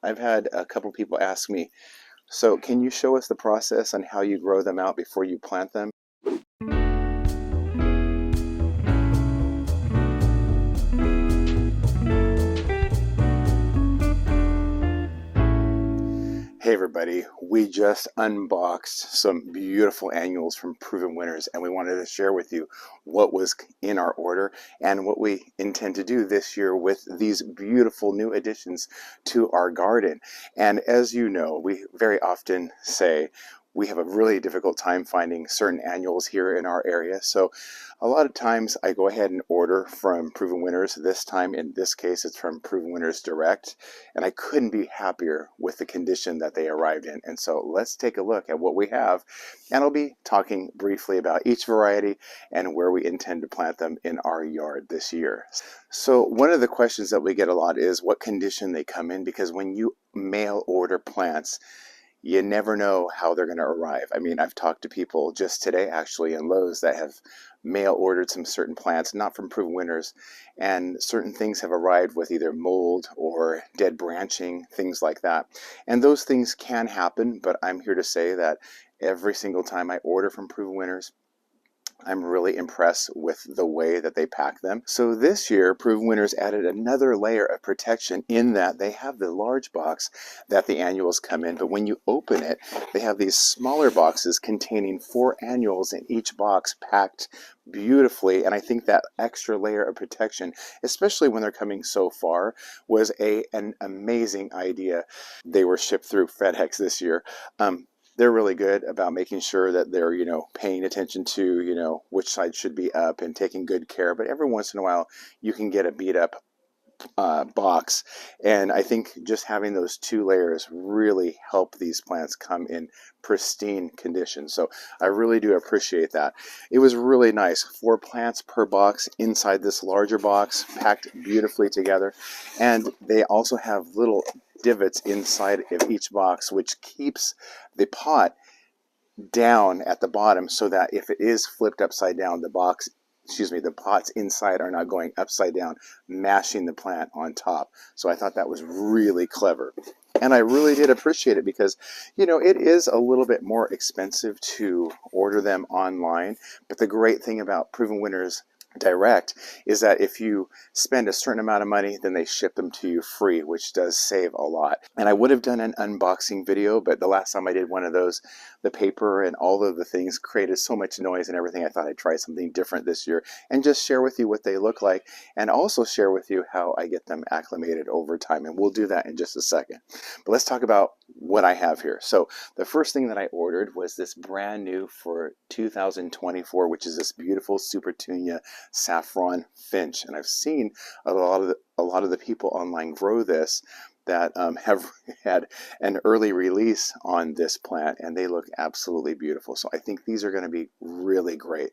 I've had a couple people ask me, so can you show us the process on how you grow them out before you plant them? Hey everybody, we just unboxed some beautiful annuals from Proven Winners, and we wanted to share with you what was in our order and what we intend to do this year with these beautiful new additions to our garden. And as you know, we very often say we have a really difficult time finding certain annuals here in our area. So a lot of times I go ahead and order from Proven Winners. This time, in this case, it's from Proven Winners Direct, and I couldn't be happier with the condition that they arrived in. And so let's take a look at what we have, and I'll be talking briefly about each variety and where we intend to plant them in our yard this year. So one of the questions that we get a lot is what condition they come in, because when you mail order plants, you never know how they're going to arrive. I mean, I've talked to people just today actually in Lowe's that have mail ordered some certain plants, not from Proven Winners, and certain things have arrived with either mold or dead branching, things like that. And those things can happen, but I'm here to say that every single time I order from Proven Winners, I'm really impressed with the way that they pack them. So this year, Proven Winners added another layer of protection in that they have the large box that the annuals come in, but when you open it, they have these smaller boxes containing 4 annuals in each box packed beautifully. And I think that extra layer of protection, especially when they're coming so far, was an amazing idea. They were shipped through FedEx this year. They're really good about making sure that they're, paying attention to, which side should be up and taking good care. But every once in a while, you can get a beat up box. And I think just having those 2 layers really help these plants come in pristine condition. So I really do appreciate that. It was really nice. 4 plants per box inside this larger box, packed beautifully together. And they also have little divots inside of each box, which keeps the pot down at the bottom so that if it is flipped upside down, the pots inside are not going upside down, mashing the plant on top. So I thought that was really clever. And I really did appreciate it because, it is a little bit more expensive to order them online. But the great thing about Proven Winners Direct is that if you spend a certain amount of money, then they ship them to you free, which does save a lot. And I would have done an unboxing video, but the last time I did one of those, the paper and all of the things created so much noise and everything. I thought I'd try something different this year and just share with you what they look like, and also share with you how I get them acclimated over time. And we'll do that in just a second. But let's talk about what I have here. So the first thing that I ordered was this brand new for 2024, which is this beautiful Supertunia Saffron Finch. And I've seen a lot of the people online grow this that have had an early release on this plant, and they look absolutely beautiful. So I think these are going to be really great.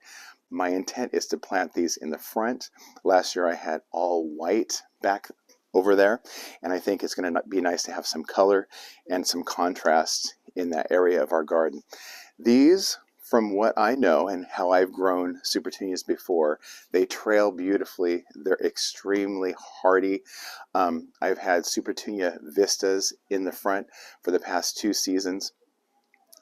My intent is to plant these in the front. Last year I had all white back over there, and I think it's going to be nice to have some color and some contrast in that area of our garden. These, from what I know and how I've grown Supertunias before, they trail beautifully. They're extremely hardy. I've had Supertunia Vistas in the front for the past 2 seasons.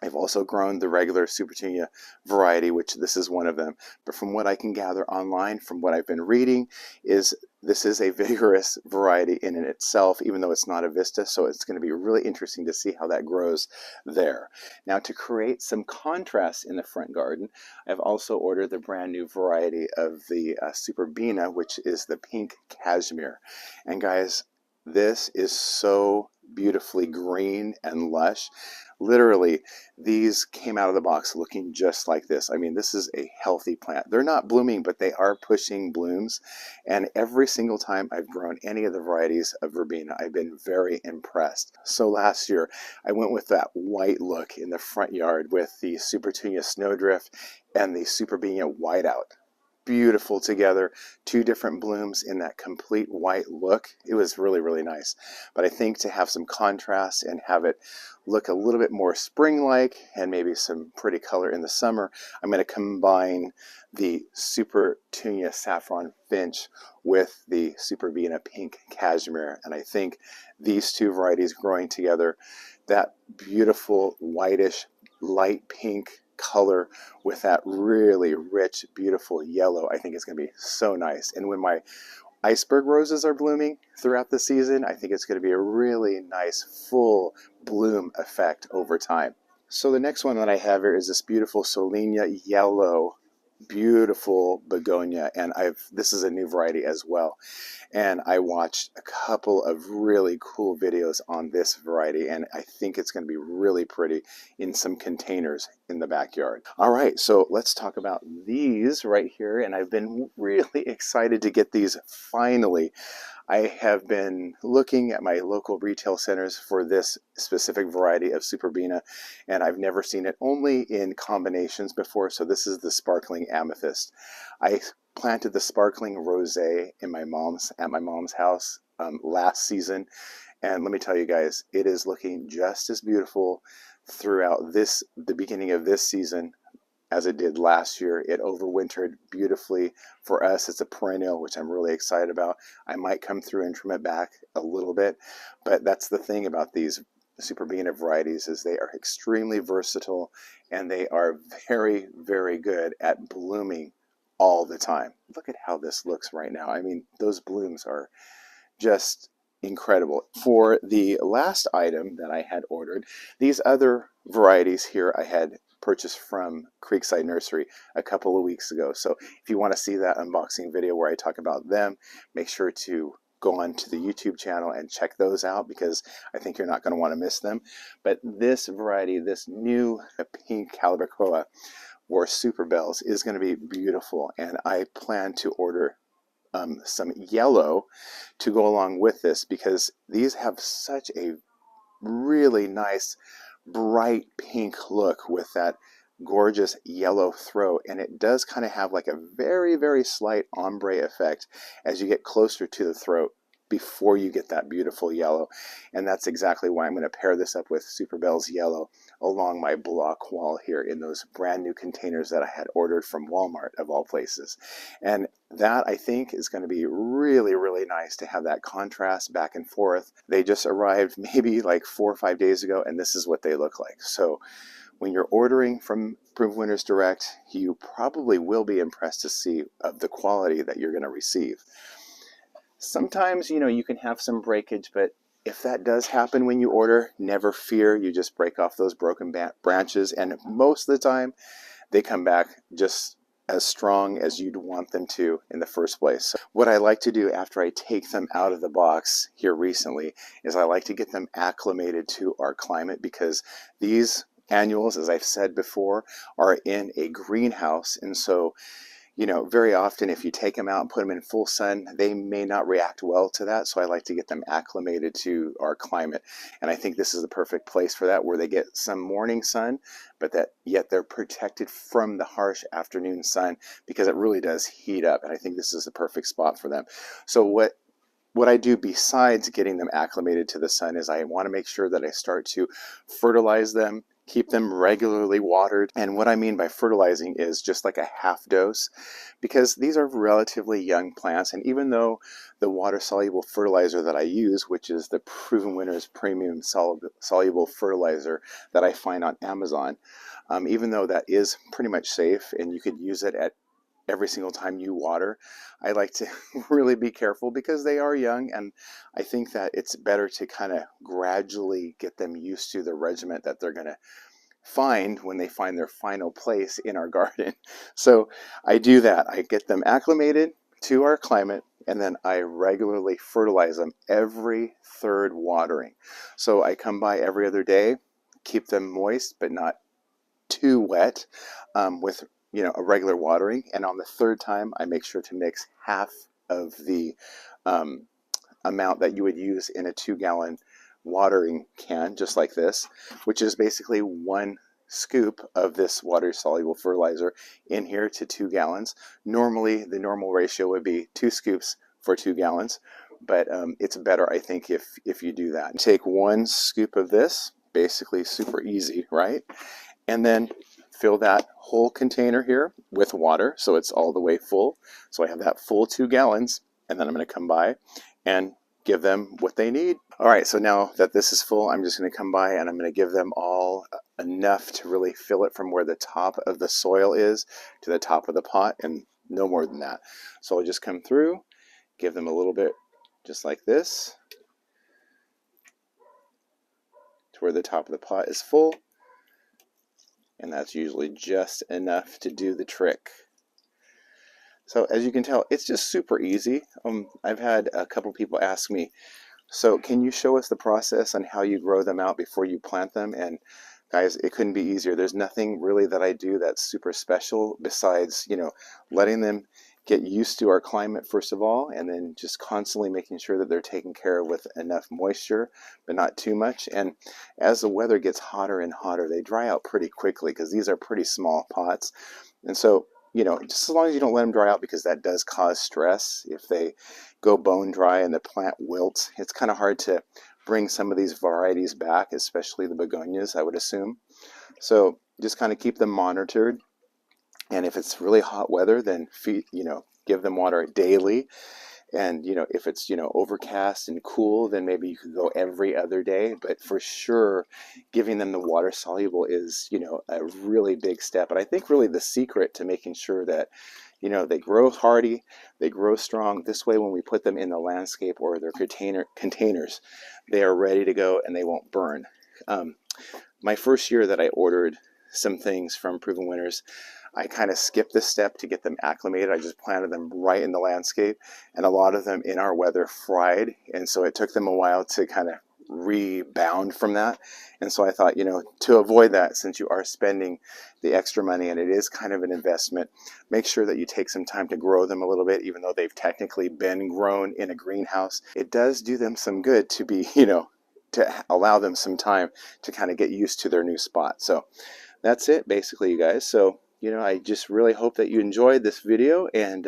I've also grown the regular Supertunia variety, which this is one of them. But from what I can gather online, from what I've been reading, this is a vigorous variety in itself, even though it's not a Vista. So it's going to be really interesting to see how that grows there. Now, to create some contrast in the front garden, I've also ordered the brand new variety of the Superbina, which is the pink Cashmere. And guys, this is so beautifully green and lush. Literally, these came out of the box looking just like this. I mean, this is a healthy plant. They're not blooming, but they are pushing blooms. And every single time I've grown any of the varieties of verbena, I've been very impressed. So last year, I went with that white look in the front yard with the Supertunia Snowdrift and the Superbena Whiteout. beautiful together. Two different blooms in that complete white look. It was really, really nice. But I think to have some contrast and have it look a little bit more spring-like and maybe some pretty color in the summer, I'm going to combine the Supertunia Saffron Finch with the Supertunia Pink Cashmere. And I think these two varieties growing together, that beautiful whitish light pink color with that really rich, beautiful yellow, I think it's going to be so nice. And when my iceberg roses are blooming throughout the season, I think it's going to be a really nice full bloom effect over time. So the next one that I have here is this beautiful Solenia yellow, beautiful begonia, and this is a new variety as well. And I watched a couple of really cool videos on this variety, and I think it's going to be really pretty in some containers in the backyard. All right, so let's talk about these right here, and I've been really excited to get these finally. I have been looking at my local retail centers for this specific variety of Supertunia, and I've never seen it only in combinations before, so this is the sparkling amethyst. I planted the sparkling rosé at my mom's house last season, and let me tell you guys, it is looking just as beautiful throughout the beginning of this season as it did last year. It overwintered beautifully for us. It's a perennial, which I'm really excited about. I might come through and trim it back a little bit, but that's the thing about these Supertunia varieties is they are extremely versatile and they are very, very good at blooming all the time. Look at how this looks right now. I mean, those blooms are just incredible. For the last item that I had ordered, these other varieties here I had purchased from Creekside Nursery a couple of weeks ago. So if you want to see that unboxing video where I talk about them, make sure to go on to the YouTube channel and check those out because I think you're not going to want to miss them. But this variety, this new pink Calibrachoa or Super Bells, is going to be beautiful, and I plan to order some yellow to go along with this because these have such a really nice bright pink look with that gorgeous yellow throat, and it does kind of have like a very, very slight ombre effect as you get closer to the throat before you get that beautiful yellow. And that's exactly why I'm going to pair this up with Super Bells Yellow along my block wall here in those brand new containers that I had ordered from Walmart of all places. And that I think is going to be really, really nice to have that contrast back and forth. They just arrived maybe like 4 or 5 days ago, and this is what they look like. So when you're ordering from Proven Winners Direct, you probably will be impressed to see of the quality that you're going to receive. Sometimes, you can have some breakage, but if that does happen when you order, never fear. You just break off those broken branches, and most of the time, they come back just as strong as you'd want them to in the first place. So what I like to do after I take them out of the box here recently is I like to get them acclimated to our climate, because these annuals, as I've said before, are in a greenhouse, and so very often if you take them out and put them in full sun, they may not react well to that. So I like to get them acclimated to our climate. And I think this is the perfect place for that, where they get some morning sun, but that yet they're protected from the harsh afternoon sun, because it really does heat up. And I think this is the perfect spot for them. So what I do besides getting them acclimated to the sun is I want to make sure that I start to fertilize them, keep them regularly watered. And what I mean by fertilizing is just like a half dose, because these are relatively young plants. And even though the water soluble fertilizer that I use, which is the Proven Winners Premium Soluble Fertilizer that I find on Amazon, even though that is pretty much safe and you could use it at every single time you water, I like to really be careful because they are young, and I think that it's better to kind of gradually get them used to the regimen that they're going to find when they find their final place in our garden. So I do that. I get them acclimated to our climate, and then I regularly fertilize them every third watering. So I come by every other day, keep them moist but not too wet, with a regular watering. And on the third time, I make sure to mix half of the amount that you would use in a 2-gallon watering can, just like this, which is basically 1 scoop of this water-soluble fertilizer in here to 2 gallons. Normally, the normal ratio would be 2 scoops for 2 gallons, but it's better, I think, if you do that. Take 1 scoop of this, basically super easy, right? And then fill that whole container here with water so it's all the way full. So I have that full 2 gallons, and then I'm going to come by and give them what they need. All right, so now that this is full, I'm just going to come by and I'm going to give them all enough to really fill it from where the top of the soil is to the top of the pot, and no more than that. So I'll just come through, give them a little bit just like this to where the top of the pot is full, and that's usually just enough to do the trick. So as you can tell, it's just super easy. I've had a couple people ask me, so can you show us the process on how you grow them out before you plant them? And guys, it couldn't be easier. There's nothing really that I do that's super special besides, letting them get used to our climate first of all, and then just constantly making sure that they're taken care of with enough moisture, but not too much. And as the weather gets hotter and hotter, they dry out pretty quickly because these are pretty small pots. And so, just as long as you don't let them dry out, because that does cause stress. If they go bone dry and the plant wilts, it's kind of hard to bring some of these varieties back, especially the begonias, I would assume. So just kind of keep them monitored. And if it's really hot weather, then give them water daily. And, if it's, overcast and cool, then maybe you could go every other day. But for sure, giving them the water soluble is, a really big step. And I think really the secret to making sure that, they grow hardy, they grow strong. This way, when we put them in the landscape or their containers, they are ready to go and they won't burn. My first year that I ordered some things from Proven Winners, I kind of skipped this step to get them acclimated. I just planted them right in the landscape, and a lot of them in our weather fried, and so it took them a while to kind of rebound from that. And so I thought, to avoid that, since you are spending the extra money and it is kind of an investment, make sure that you take some time to grow them a little bit, even though they've technically been grown in a greenhouse. It does do them some good to be, to allow them some time to kind of get used to their new spot. So that's it basically, you guys. So I just really hope that you enjoyed this video, and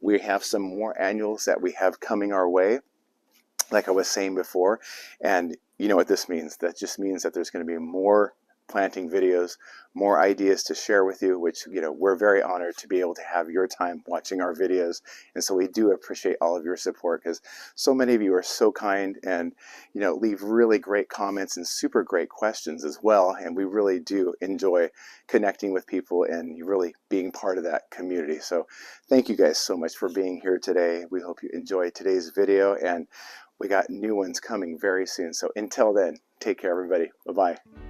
we have some more annuals that we have coming our way, like I was saying before. And you know what this means? That just means that there's going to be more planting videos, more ideas to share with you, which, we're very honored to be able to have your time watching our videos. And so we do appreciate all of your support, because so many of you are so kind and, leave really great comments and super great questions as well. And we really do enjoy connecting with people and really being part of that community. So thank you guys so much for being here today. We hope you enjoyed today's video, and we got new ones coming very soon. So until then, take care, everybody. Bye-bye.